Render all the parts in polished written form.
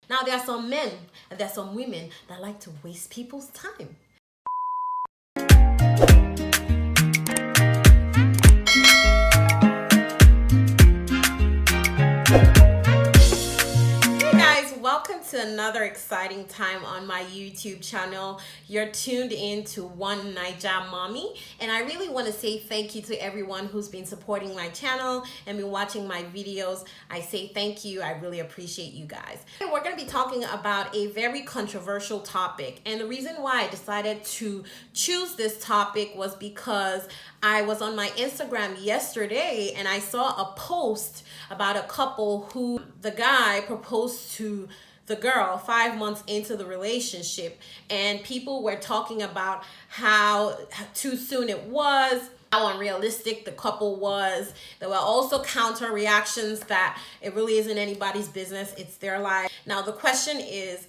Now, there are some men and there are some women that like to waste people's time. Welcome to another exciting time on my YouTube channel. You're tuned in to OneNaijaMommy, and I really want to say thank you to everyone who's been supporting my channel and been watching my videos. I say thank you. I really appreciate you guys. We're going to be talking about a very controversial topic, and the reason why I decided to choose this topic was because I was on my Instagram yesterday and I saw a post about a couple who the guy proposed to the girl 5 months into the relationship, and people were talking about how too soon it was, how unrealistic the couple was. There were also counter reactions that it really isn't anybody's business, it's their life. Now the question is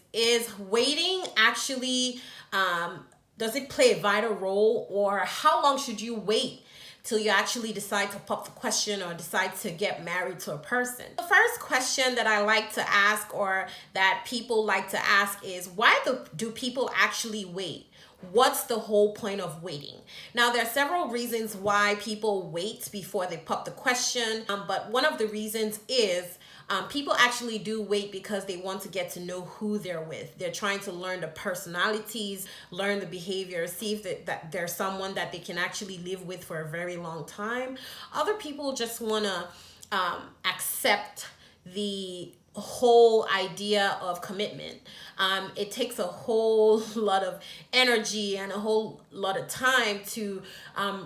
waiting actually does it play a vital role, or how long should you wait till you actually decide to pop the question or decide to get married to a person? The first question that I like to ask, or that people like to ask, is why do people actually wait? What's the whole point of waiting? Now, there are several reasons why people wait before they pop the question, but one of the reasons is people actually do wait because they want to get to know who they're with. They're trying to learn the personalities, learn the behaviors, see if that there's someone that they can actually live with for a very long time. Other people just want to accept the whole idea of commitment. It takes a whole lot of energy and a whole lot of time to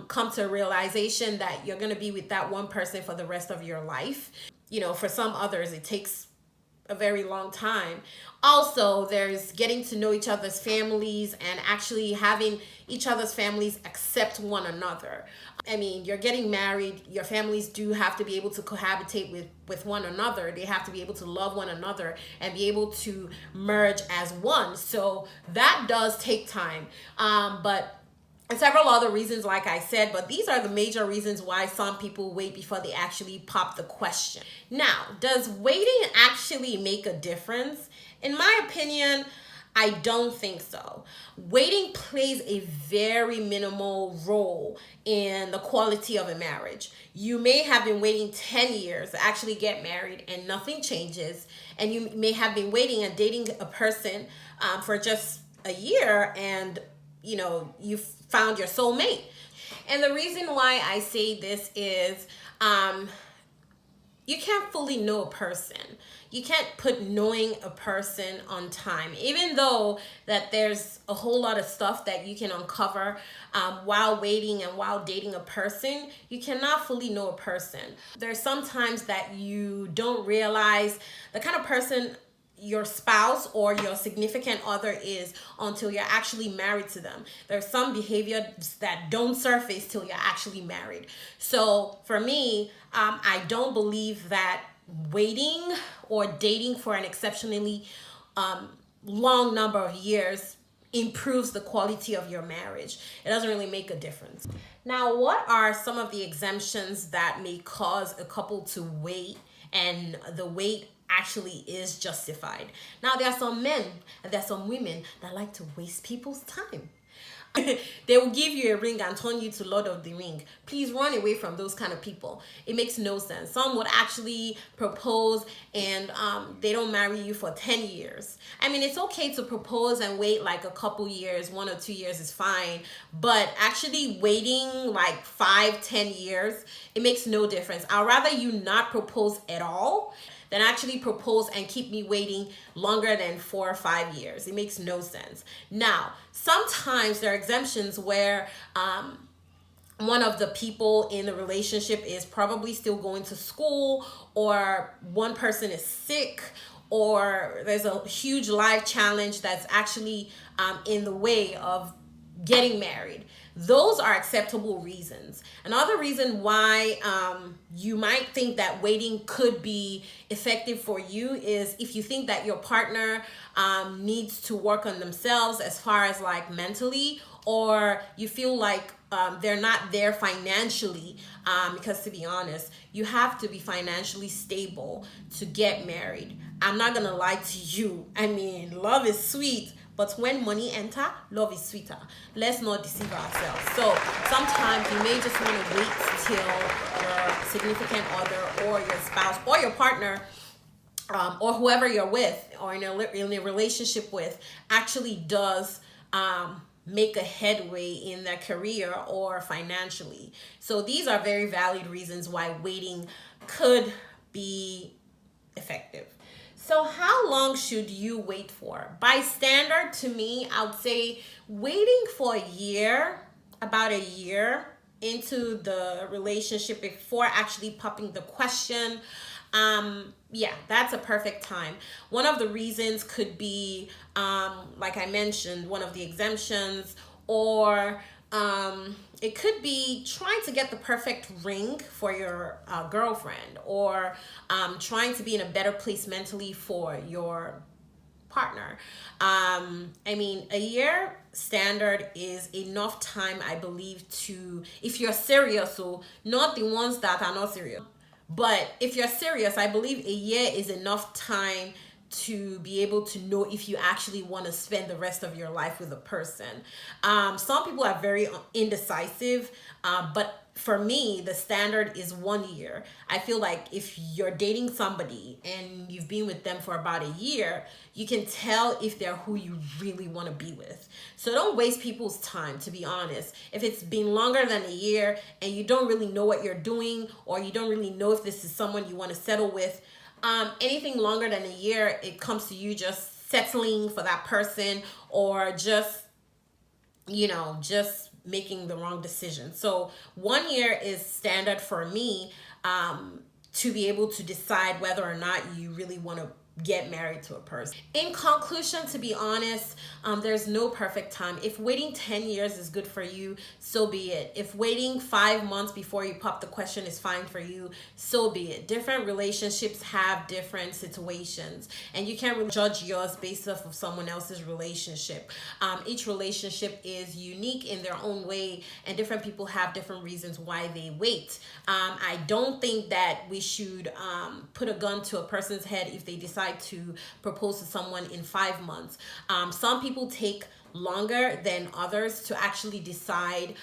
come to a realization that you're going to be with that one person for the rest of your life. You know, for some others, it takes a very long time. Also, there's getting to know each other's families and actually having each other's families accept one another. I mean, you're getting married, your families do have to be able to cohabitate with one another. They have to be able to love one another and be able to merge as one. So that does take time. And several other reasons, like I said, but these are the major reasons why some people wait before they actually pop the question. Now, does waiting actually make a difference? In my opinion, I don't think so. Waiting plays a very minimal role in the quality of a marriage. You may have been waiting 10 years to actually get married and nothing changes. And you may have been waiting and dating a person for just a year, and you know, you found your soulmate. And the reason why I say this is you can't fully know a person. You can't put knowing a person on time, even though that there's a whole lot of stuff that you can uncover while waiting and while dating a person. You cannot fully know a person. There's sometimes that you don't realize the kind of person your spouse or your significant other is until you're actually married to them. There's some behaviors that don't surface till you're actually married. So for me, I don't believe that waiting or dating for an exceptionally long number of years improves the quality of your marriage. It doesn't really make a difference. Now, what are some of the exemptions that may cause a couple to wait, and the wait actually is justified? Now, there are some men and there are some women that like to waste people's time. They will give you a ring and turn you to Lord of the Ring. Please run away from those kind of people. It makes no sense. Some would actually propose and they don't marry you for 10 years. I mean, it's okay to propose and wait like a couple years, 1 or 2 years is fine. But actually waiting like 5-10 years, it makes no difference. I'd rather you not propose at all than actually propose and keep me waiting longer than 4 or 5 years. It makes no sense. Now, sometimes there are exemptions where one of the people in the relationship is probably still going to school, or one person is sick, or there's a huge life challenge that's actually in the way of getting married. Those are acceptable reasons. Another reason why you might think that waiting could be effective for you is if you think that your partner needs to work on themselves as far as like mentally, or you feel like they're not there financially, because to be honest, you have to be financially stable to get married. I'm not gonna lie to you. I mean, love is sweet, but when money enter, love is sweeter. Let's not deceive ourselves. So sometimes you may just want to wait till your significant other or your spouse or your partner, or whoever you're with or in a relationship with actually does make a headway in their career or financially. So these are very valid reasons why waiting could be effective. So how long should you wait for? By standard, to me, I would say waiting for a year, about a year into the relationship before actually popping the question. Yeah, that's a perfect time. One of the reasons could be, like I mentioned, one of the exemptions, or it could be trying to get the perfect ring for your girlfriend, or trying to be in a better place mentally for your partner. I mean, a year standard is enough time, I believe, to, if you're serious, so not the ones that are not serious. But if you're serious, I believe a year is enough time to be able to know if you actually want to spend the rest of your life with a person. Some people are very indecisive, but for me, the standard is 1 year. I feel like if you're dating somebody and you've been with them for about a year, you can tell if they're who you really want to be with. So don't waste people's time, to be honest. If it's been longer than a year and you don't really know what you're doing, or you don't really know if this is someone you want to settle with, anything longer than a year, it comes to you just settling for that person, or just, just making the wrong decision. So 1 year is standard for me, to be able to decide whether or not you really want to get married to a person. In conclusion, to be honest, there's no perfect time. If waiting 10 years is good for you, so be it. If waiting 5 months before you pop the question is fine for you, so be it. Different relationships have different situations, and you can't really judge yours based off of someone else's relationship. Each relationship is unique in their own way, and different people have different reasons why they wait. I don't think that we should put a gun to a person's head if they decide to propose to someone in 5 months. Some people take longer than others to actually decide,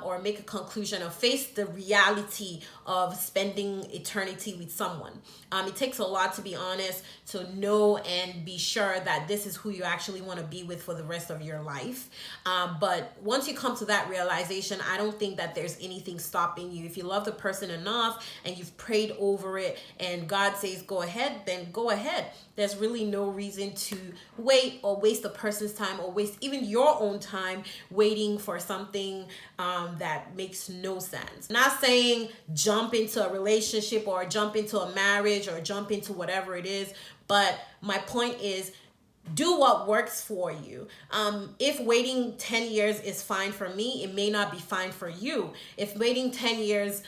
or make a conclusion, or face the reality of spending eternity with someone. It takes a lot, to be honest, to know and be sure that this is who you actually want to be with for the rest of your life. But once you come to that realization, I don't think that there's anything stopping you. If you love the person enough and you've prayed over it and God says go ahead, then go ahead. There's really no reason to wait or waste the person's time, or waste even your own time waiting for something that makes no sense. Not saying jump into a relationship or jump into a marriage or jump into whatever it is, but my point is, do what works for you. If waiting 10 years is fine for me, it may not be fine for you. If waiting 10 years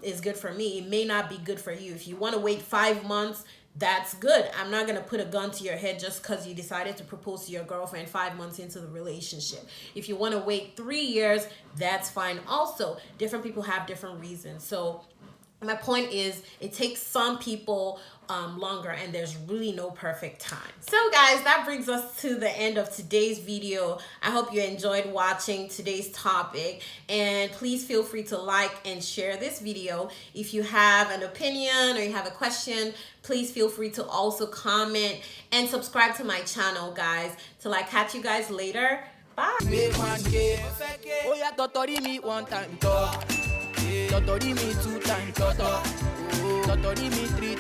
is good for me, it may not be good for you. If you want to wait 5 months, that's good. I'm not going to put a gun to your head just because you decided to propose to your girlfriend 5 months into the relationship. If you want to wait 3 years, that's fine also. Different people have different reasons. So my point is, it takes some people longer, and there's really no perfect time. So guys, that brings us to the end of today's video. I hope you enjoyed watching today's topic, and please feel free to like and share this video. If you have an opinion or you have a question, please feel free to also comment and subscribe to my channel, guys, till I catch you guys later. Bye. Oh yeah, totori me 1 time, totori me 2 time, totori me 3